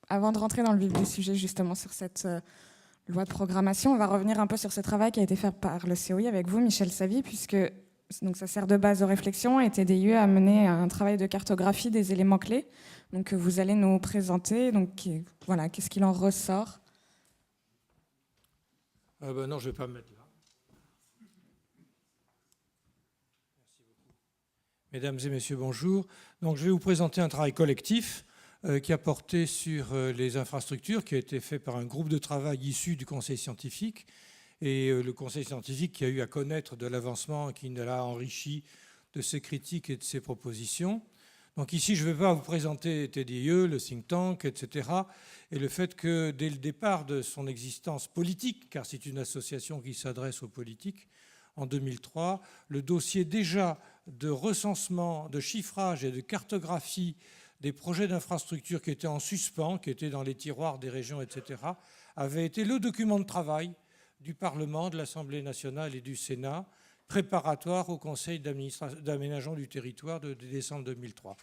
avant de rentrer dans le vif du sujet, justement, sur cette loi de programmation, on va revenir un peu sur ce travail qui a été fait par le COI avec vous, Michel Savy, puisque donc, ça sert de base aux réflexions et TDIE a mené un travail de cartographie des éléments clés donc, que vous allez nous présenter. Donc, voilà, qu'est-ce qu'il en ressort? Non, je ne vais pas me mettre là. Merci beaucoup. Mesdames et messieurs, bonjour. Donc, je vais vous présenter un travail collectif qui a porté sur les infrastructures, qui a été fait par un groupe de travail issu du Conseil scientifique. Et le Conseil scientifique qui a eu à connaître de l'avancement, qui l'a enrichi de ses critiques et de ses propositions. Donc ici, je ne vais pas vous présenter TDIE, le think tank, etc. Et le fait que dès le départ de son existence politique, car c'est une association qui s'adresse aux politiques, en 2003, le dossier déjà de recensement, de chiffrage et de cartographie des projets d'infrastructure qui étaient en suspens, qui étaient dans les tiroirs des régions, etc., avait été le document de travail du Parlement, de l'Assemblée nationale et du Sénat, préparatoire au Conseil d'aménagement du territoire de décembre 2003.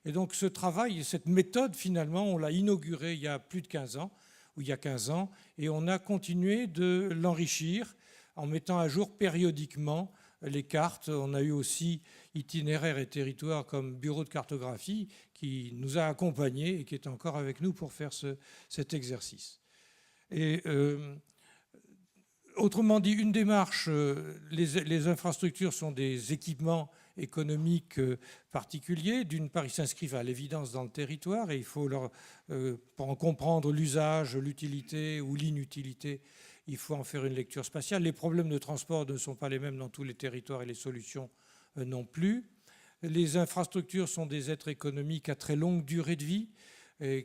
Et donc ce travail, cette méthode, finalement, on l'a inaugurée il y a plus de 15 ans, ou il y a 15 ans, et on a continué de l'enrichir en mettant à jour périodiquement les cartes. On a eu aussi Itinéraires et Territoires comme bureau de cartographie qui nous a accompagnés et qui est encore avec nous pour faire cet exercice. Et autrement dit, une démarche, les infrastructures sont des équipements économiques particuliers. D'une part, ils s'inscrivent à l'évidence dans le territoire et il faut pour en comprendre l'usage, l'utilité ou l'inutilité, il faut en faire une lecture spatiale. Les problèmes de transport ne sont pas les mêmes dans tous les territoires et les solutions non plus. Les infrastructures sont des êtres économiques à très longue durée de vie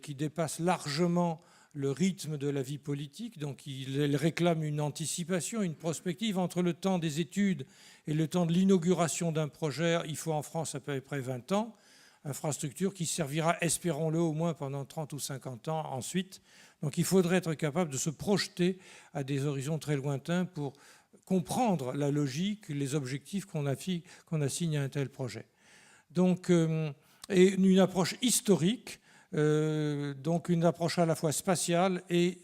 qui dépassent largement le rythme de la vie politique. Donc, elle réclame une anticipation, une prospective entre le temps des études et le temps de l'inauguration d'un projet. Il faut en France à peu près 20 ans. Infrastructure qui servira, espérons-le, au moins pendant 30 ou 50 ans ensuite. Donc, il faudrait être capable de se projeter à des horizons très lointains pour comprendre la logique, les objectifs qu'on assigne à un tel projet. Donc, et une approche historique, donc une approche à la fois spatiale et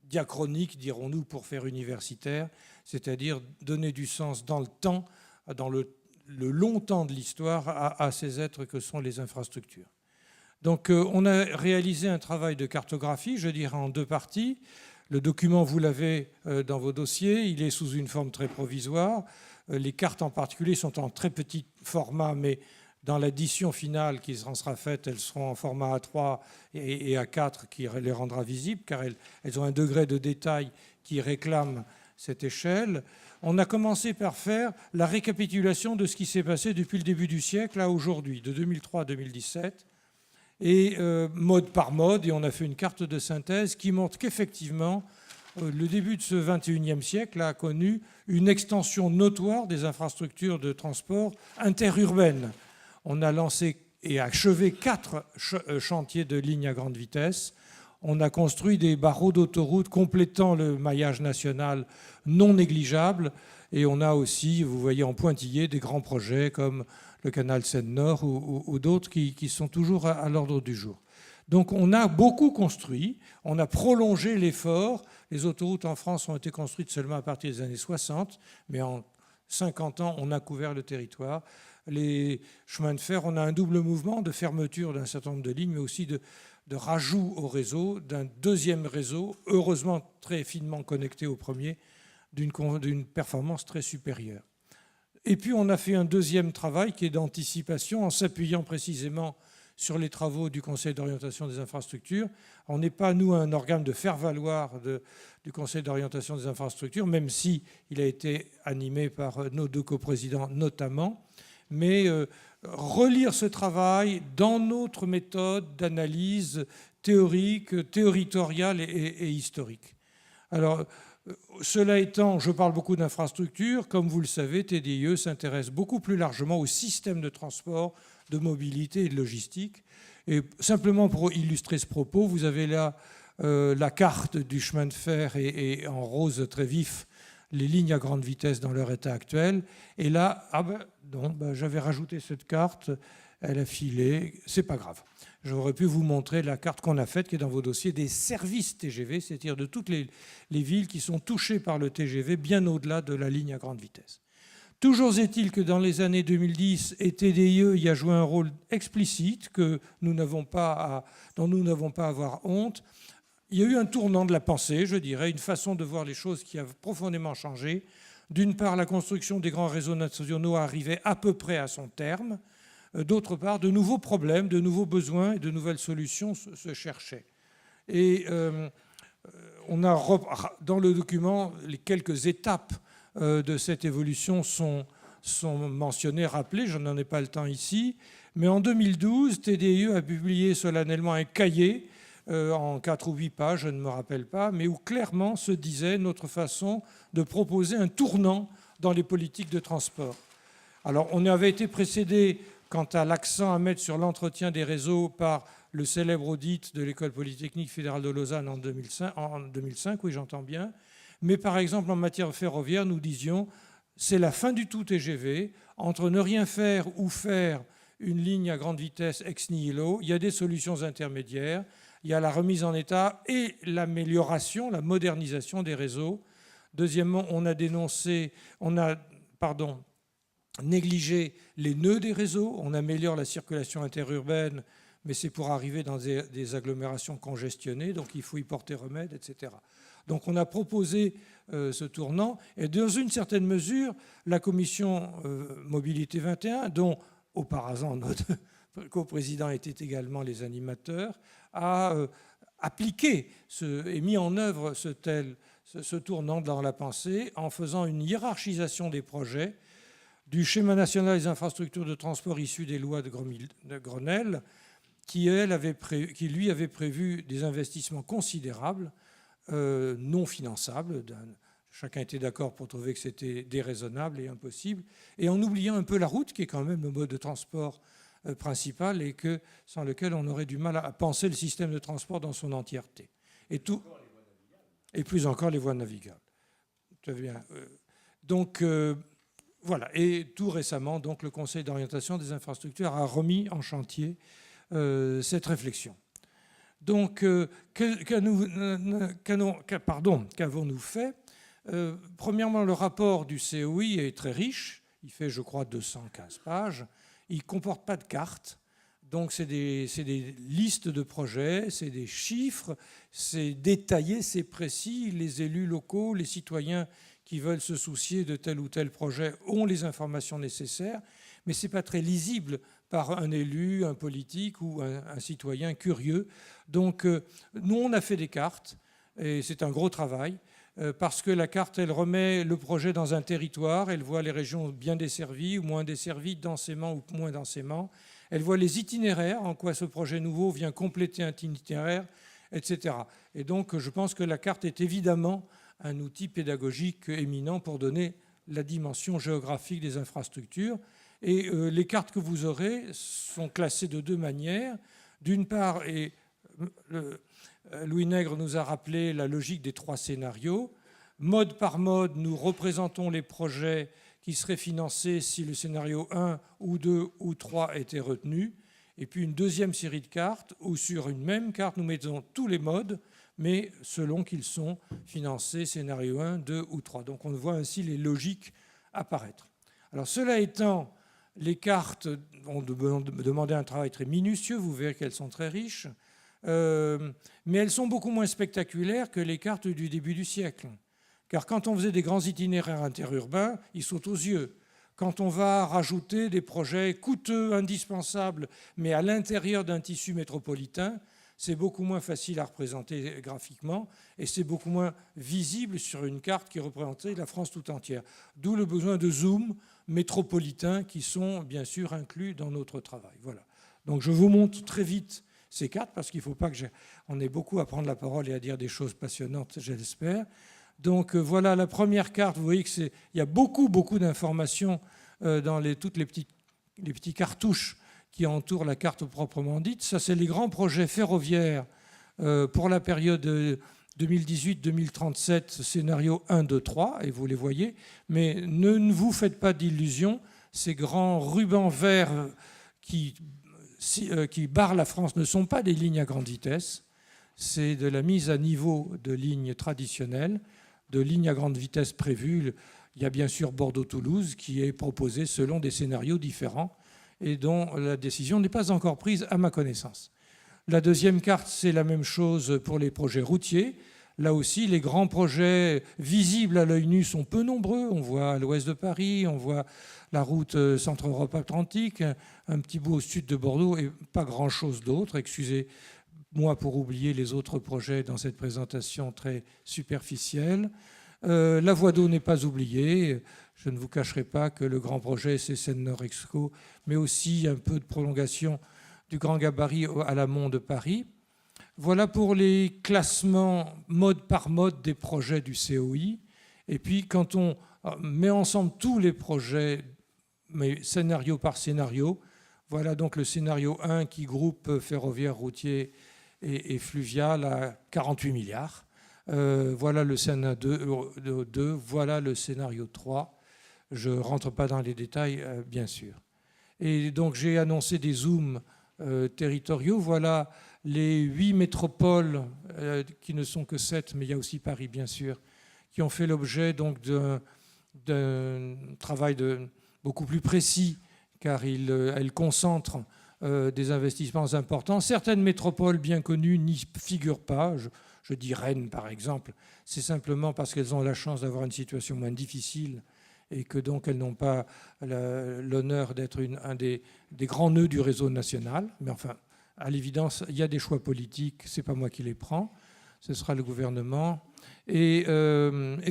diachronique, dirons-nous, pour faire universitaire, c'est-à-dire donner du sens dans le temps, dans le long temps de l'histoire, à ces êtres que sont les infrastructures. Donc on a réalisé un travail de cartographie, je dirais en deux parties. Le document, vous l'avez dans vos dossiers, il est sous une forme très provisoire. Les cartes en particulier sont en très petit format, mais dans l'addition finale qui en sera faite, elles seront en format A3 et A4 qui les rendra visibles, car elles ont un degré de détail qui réclame cette échelle. On a commencé par faire la récapitulation de ce qui s'est passé depuis le début du siècle à aujourd'hui, de 2003 à 2017, et mode par mode, et on a fait une carte de synthèse qui montre qu'effectivement, le début de ce XXIe siècle a connu une extension notoire des infrastructures de transport interurbaines. On a lancé et achevé 4 chantiers de lignes à grande vitesse. On a construit des barreaux d'autoroute complétant le maillage national non négligeable. Et on a aussi, vous voyez en pointillé, des grands projets comme le canal Seine-Nord ou d'autres qui sont toujours à l'ordre du jour. Donc on a beaucoup construit, on a prolongé l'effort. Les autoroutes en France ont été construites seulement à partir des années 60, mais en 50 ans, on a couvert le territoire. Les chemins de fer, on a un double mouvement de fermeture d'un certain nombre de lignes, mais aussi de rajout au réseau, d'un deuxième réseau, heureusement très finement connecté au premier, d'une performance très supérieure. Et puis on a fait un deuxième travail qui est d'anticipation en s'appuyant précisément sur les travaux du Conseil d'orientation des infrastructures. On n'est pas, nous, un organe de faire-valoir du Conseil d'orientation des infrastructures, même si il a été animé par nos deux coprésidents notamment. Mais relire ce travail dans notre méthode d'analyse théorique, territoriale et historique. Alors, cela étant, je parle beaucoup d'infrastructures. Comme vous le savez, TDIE s'intéresse beaucoup plus largement au système de transport, de mobilité et de logistique. Et simplement pour illustrer ce propos, vous avez là la carte du chemin de fer et en rose très vif les lignes à grande vitesse dans leur état actuel. Et là, j'avais rajouté cette carte, elle a filé, c'est pas grave. j'aurais pu vous montrer la carte qu'on a faite, qui est dans vos dossiers, des services TGV, c'est-à-dire de toutes les villes qui sont touchées par le TGV, bien au-delà de la ligne à grande vitesse. Toujours est-il que dans les années 2010, et TDIE y a joué un rôle explicite dont nous n'avons pas à avoir honte. Il y a eu un tournant de la pensée, je dirais, une façon de voir les choses qui a profondément changé. D'une part, la construction des grands réseaux nationaux arrivait à peu près à son terme. D'autre part, de nouveaux problèmes, de nouveaux besoins et de nouvelles solutions se cherchaient. Et on a, dans le document, les quelques étapes de cette évolution sont mentionnées, rappelées. Je n'en ai pas le temps ici. Mais en 2012, TDIE a publié solennellement un cahier en 4 ou 8 pages, je ne me rappelle pas, mais où clairement se disait notre façon de proposer un tournant dans les politiques de transport. Alors, on avait été précédé quant à l'accent à mettre sur l'entretien des réseaux par le célèbre audit de l'École polytechnique fédérale de Lausanne en 2005, oui, j'entends bien. Mais par exemple, en matière ferroviaire, nous disions c'est la fin du tout TGV. Entre ne rien faire ou faire une ligne à grande vitesse ex nihilo, il y a des solutions intermédiaires. Il y a la remise en état et l'amélioration, la modernisation des réseaux. Deuxièmement, on a négligé les nœuds des réseaux. On améliore la circulation interurbaine, mais c'est pour arriver dans des agglomérations congestionnées, donc il faut y porter remède, etc. Donc on a proposé ce tournant, et dans une certaine mesure, la commission Mobilité 21, dont auparavant notre coprésident était également les animateurs, a appliqué et mis en œuvre ce tournant dans la pensée en faisant une hiérarchisation des projets du schéma national des infrastructures de transport issu des lois de Grenelle, qui lui avait prévu des investissements considérables, non finançables. Chacun était d'accord pour trouver que c'était déraisonnable et impossible, et en oubliant un peu la route, qui est quand même le mode de transport principal et sans lequel on aurait du mal à penser le système de transport dans son entièreté. Et plus encore les voies navigables. Très bien. Donc, voilà. Et tout récemment, donc, le Conseil d'orientation des infrastructures a remis en chantier cette réflexion. Donc, qu'avons-nous fait ? Premièrement, le rapport du COI est très riche. Il fait, je crois, 215 pages. Il ne comporte pas de cartes. Donc, c'est des listes de projets, c'est des chiffres, c'est détaillé, c'est précis. Les élus locaux, les citoyens qui veulent se soucier de tel ou tel projet ont les informations nécessaires, mais ce n'est pas très lisible par un élu, un politique ou un citoyen curieux. Donc, nous, on a fait des cartes, et c'est un gros travail, parce que la carte, elle remet le projet dans un territoire, elle voit les régions bien desservies ou moins desservies, densément ou moins densément. Elle voit les itinéraires, en quoi ce projet nouveau vient compléter un itinéraire, etc. Et donc, je pense que la carte est évidemment un outil pédagogique éminent pour donner la dimension géographique des infrastructures. Et les cartes que vous aurez sont classées de 2 manières. D'une part, et Louis Nègre nous a rappelé la logique des 3 scénarios. Mode par mode, nous représentons les projets qui seraient financés si le scénario 1 ou 2 ou 3 était retenu. Et puis une deuxième série de cartes où sur une même carte, nous mettons tous les modes, mais selon qu'ils sont financés, scénario 1, 2 ou 3. Donc on voit ainsi les logiques apparaître. Alors cela étant, les cartes ont demandé un travail très minutieux, vous verrez qu'elles sont très riches, mais elles sont beaucoup moins spectaculaires que les cartes du début du siècle. Car quand on faisait des grands itinéraires interurbains, ils sautent aux yeux. Quand on va rajouter des projets coûteux, indispensables, mais à l'intérieur d'un tissu métropolitain, c'est beaucoup moins facile à représenter graphiquement et c'est beaucoup moins visible sur une carte qui représentait la France tout entière. D'où le besoin de zoom métropolitains qui sont bien sûr inclus dans notre travail. Voilà. Donc je vous montre très vite ces cartes parce qu'il ne faut pas qu'on ait beaucoup à prendre la parole et à dire des choses passionnantes, j'espère. Donc voilà la première carte. Vous voyez qu'il y a beaucoup d'informations dans toutes les petits cartouches qui entourent la carte proprement dite. Ça, c'est les grands projets ferroviaires pour la période 2018-2037, scénario 1, 2, 3, et vous les voyez. Mais ne vous faites pas d'illusions. Ces grands rubans verts qui qui barrent la France ne sont pas des lignes à grande vitesse, c'est de la mise à niveau de lignes traditionnelles, de lignes à grande vitesse prévues. Il y a bien sûr Bordeaux-Toulouse qui est proposé selon des scénarios différents et dont la décision n'est pas encore prise à ma connaissance. La deuxième carte, c'est la même chose pour les projets routiers. Là aussi, les grands projets visibles à l'œil nu sont peu nombreux. On voit à l'ouest de Paris, on voit la route Centre-Europe Atlantique, un petit bout au sud de Bordeaux et pas grand-chose d'autre. Excusez-moi pour oublier les autres projets dans cette présentation très superficielle. La voie d'eau n'est pas oubliée. Je ne vous cacherai pas que le grand projet, c'est Seine-Nord-Exco, mais aussi un peu de prolongation du grand gabarit à l'amont de Paris. Voilà pour les classements mode par mode des projets du COI. Et puis, quand on met ensemble tous les projets, mais scénario par scénario, voilà donc le scénario 1 qui groupe ferroviaire, routier et fluvial à 48 milliards. Voilà le scénario 2, voilà le scénario 3. Je ne rentre pas dans les détails, bien sûr. Et donc, j'ai annoncé des zooms territoriaux. Voilà les 8 métropoles, qui ne sont que 7, mais il y a aussi Paris, bien sûr, qui ont fait l'objet donc d'un travail beaucoup plus précis, car elles concentrent des investissements importants. Certaines métropoles bien connues n'y figurent pas. Je dis Rennes, par exemple. C'est simplement parce qu'elles ont la chance d'avoir une situation moins difficile et que donc elles n'ont pas l'honneur d'être un des grands nœuds du réseau national. Mais enfin, à l'évidence, il y a des choix politiques, ce n'est pas moi qui les prends, ce sera le gouvernement. Et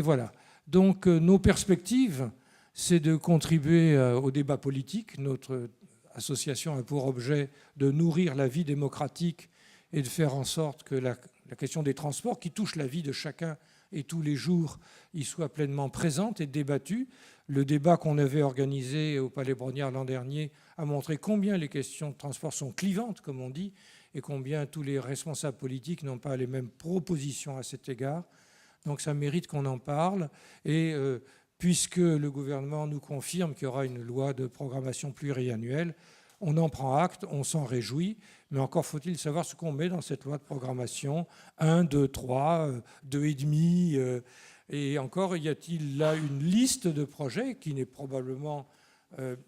voilà. Donc nos perspectives, c'est de contribuer au débat politique. Notre association a pour objet de nourrir la vie démocratique et de faire en sorte que la question des transports, qui touche la vie de chacun et tous les jours, y soit pleinement présente et débattue. Le débat qu'on avait organisé au Palais Brongniart l'an dernier a montré combien les questions de transport sont clivantes, comme on dit, et combien tous les responsables politiques n'ont pas les mêmes propositions à cet égard. Donc ça mérite qu'on en parle. Et puisque le gouvernement nous confirme qu'il y aura une loi de programmation pluriannuelle, on en prend acte, on s'en réjouit, mais encore faut-il savoir ce qu'on met dans cette loi de programmation. 1, 2, 3, 2,5. Et encore, y a-t-il là une liste de projets qui n'est probablement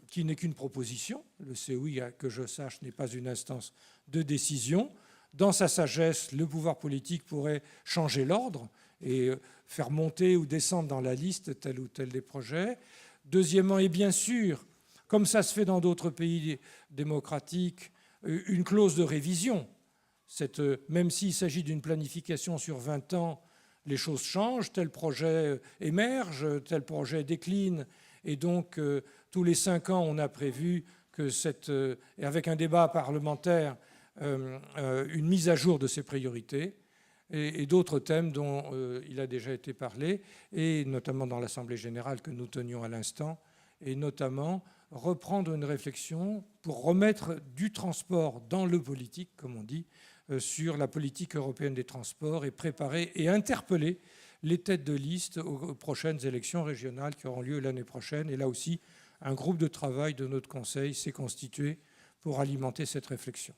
qui n'est qu'une proposition. Le COI, que je sache, n'est pas une instance de décision. Dans sa sagesse, le pouvoir politique pourrait changer l'ordre et faire monter ou descendre dans la liste tel ou tel des projets. Deuxièmement, et bien sûr, comme ça se fait dans d'autres pays démocratiques, une clause de révision. Même s'il s'agit d'une planification sur 20 ans, les choses changent, tel projet émerge, tel projet décline, et donc tous les 5 ans, on a prévu que et avec un débat parlementaire, une mise à jour de ces priorités et d'autres thèmes dont il a déjà été parlé, et notamment dans l'Assemblée générale que nous tenions à l'instant, et notamment reprendre une réflexion pour remettre du transport dans le politique, comme on dit, sur la politique européenne des transports et préparer et interpeller les têtes de liste aux prochaines élections régionales qui auront lieu l'année prochaine. Et là aussi, un groupe de travail de notre Conseil s'est constitué pour alimenter cette réflexion.